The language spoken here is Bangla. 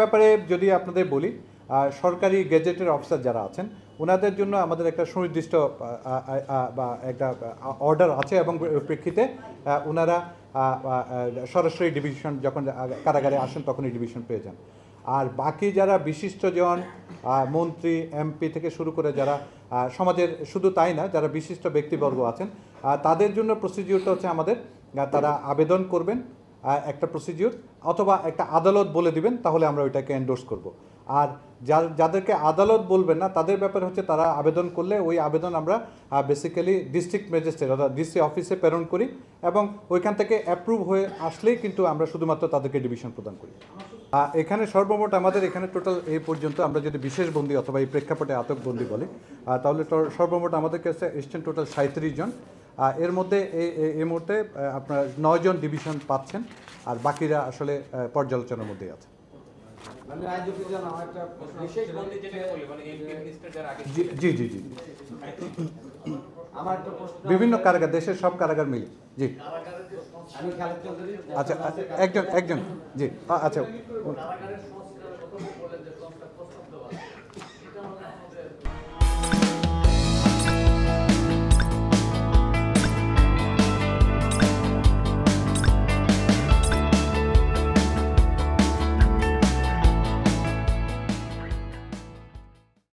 ব্যাপারে যদি আপনাদের বলি, সরকারি গেজেটের অফিসার যারা আছেন ওনাদের জন্য আমাদের একটা সুনির্দিষ্ট বা একটা অর্ডার আছে এবং প্রেক্ষিতে ওনারা সরাসরি ডিভিশন যখন কারাগারে আসেন তখনই ডিভিশন পেয়ে যান। আর বাকি যারা বিশিষ্টজন মন্ত্রী এমপি থেকে শুরু করে যারা সমাজের, শুধু তাই না, যারা বিশিষ্ট ব্যক্তিবর্গ আছেন তাদের জন্য প্রসিডিউরটা হচ্ছে আমাদের তারা আবেদন করবেন একটা প্রসিডিউর, অথবা একটা আদালত বলে দিবেন, তাহলে আমরা ওইটাকে এন্ডোর্স করব। আর যাদেরকে আদালত বলবেন না তাদের ব্যাপারে হচ্ছে তারা আবেদন করলে ওই আবেদন আমরা বেসিক্যালি ডিস্ট্রিক্ট ম্যাজিস্ট্রেট অর্থাৎ ডিসি অফিসে প্রেরণ করি এবং ওইখান থেকে অ্যাপ্রুভ হয়ে আসলেই কিন্তু আমরা শুধুমাত্র তাদেরকে ডিভিশন প্রদান করি। এখানে সর্বমোট আমাদের এখানে টোটাল এই পর্যন্ত আমরা যদি বিশেষ বন্দী অথবা এই প্রেক্ষাপটে আটকবন্দি বলি তাহলে সর্বমোট আমাদের কাছে এসছেন টোটাল 37 জন। এর মধ্যে এই মুহূর্তে আপনার 9 জন ডিভিশন পাচ্ছেন আর বাকিরা আসলে পর্যালোচনার মধ্যেই আছে। জি জি জি বিভিন্ন কারাগার, দেশের সব কারাগার মিলে। জি আচ্ছা একজন জি আচ্ছা।